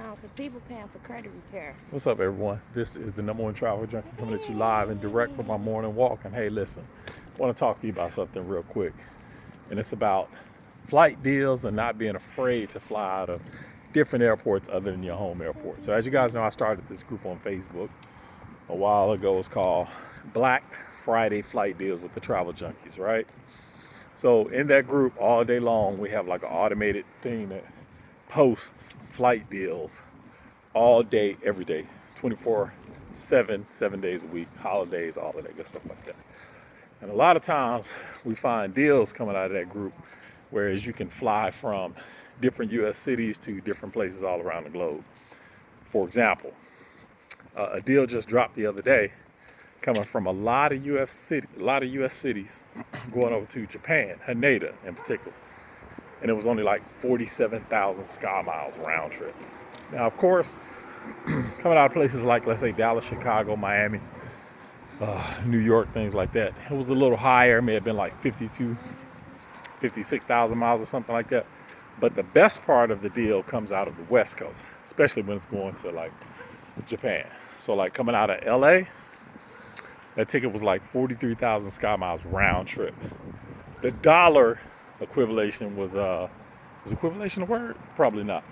No, because people paying for credit repair. What's up, everyone? This is the #1 travel junkie coming at you live and direct from my morning walk. And hey, listen, I want to talk to you about something real quick. And it's about flight deals and not being afraid to fly out of different airports other than your home airport. So as you guys know, I started this group on Facebook a while ago. It's called Black Friday Flight Deals with the Travel Junkies, right? So in that group all day long, we have like an automated thing that posts flight deals all day, every day, 24/7, 7 days a week, holidays, all of that good stuff like that. And a lot of times we find deals coming out of that group, whereas you can fly from different U.S. cities to different places all around the globe. For example, a deal just dropped the other day, coming from a lot of U.S. cities, going over to Japan, Haneda in particular, and it was only like 47,000 sky miles round trip. Now, of course, coming out of places like, let's say, Dallas, Chicago, Miami, New York, things like that, it was a little higher. It may have been like 56,000 miles or something like that. But the best part of the deal comes out of the West Coast, especially when it's going to like Japan. So like coming out of LA, that ticket was like 43,000 sky miles round trip. The dollar equivalent was equivalent a word? Probably not.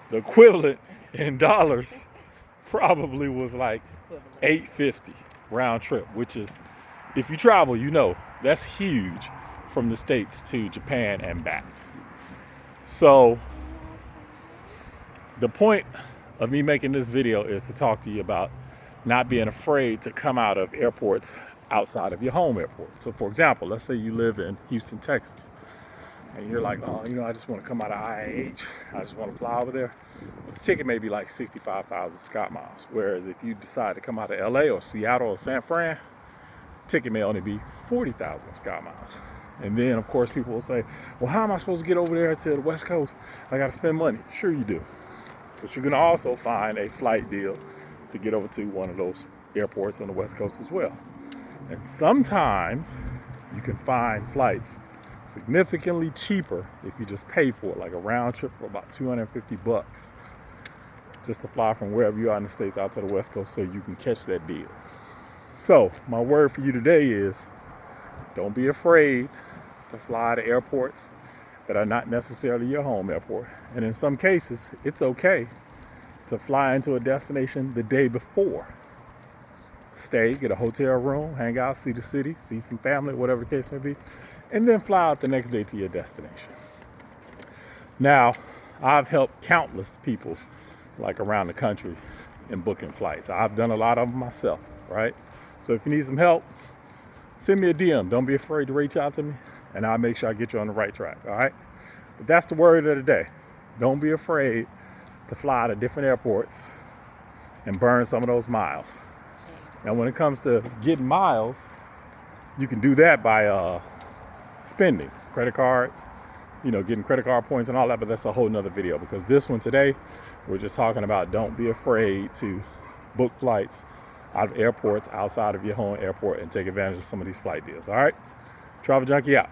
The equivalent in dollars probably was like $850 round trip, which is, if you travel, you know, that's huge from the States to Japan and back. So the point of me making this video is to talk to you about not being afraid to come out of airports outside of your home airport. So for example, let's say you live in Houston, Texas, and you're like, oh, you know, I just want to come out of IAH. I just want to fly over there. The ticket may be like 65,000 sky miles. Whereas if you decide to come out of LA or Seattle or San Fran, the ticket may only be 40,000 sky miles. And then, of course, people will say, well, how am I supposed to get over there to the West Coast? I got to spend money. Sure you do. But you can also find a flight deal to get over to one of those airports on the West Coast as well. And sometimes you can find flights significantly cheaper if you just pay for it, like a round trip for about $250 just to fly from wherever you are in the States out to the West Coast so you can catch that deal. So my word for you today is, don't be afraid to fly to airports that are not necessarily your home airport. And in some cases, it's okay to fly into a destination the day before. Stay, get a hotel room, hang out, see the city, see some family, whatever the case may be, and then fly out the next day to your destination. Now, I've helped countless people like around the country in booking flights. I've done a lot of them myself, right? So if you need some help, send me a DM. Don't be afraid to reach out to me, and I'll make sure I get you on the right track, all right? But that's the word of the day. Don't be afraid to fly to different airports and burn some of those miles. Now, when it comes to getting miles, you can do that by spending credit cards, you know, getting credit card points and all that, but that's a whole nother video, because this one today, we're just talking about don't be afraid to book flights out of airports outside of your home airport and take advantage of some of these flight deals, all right? Travel Junkie out.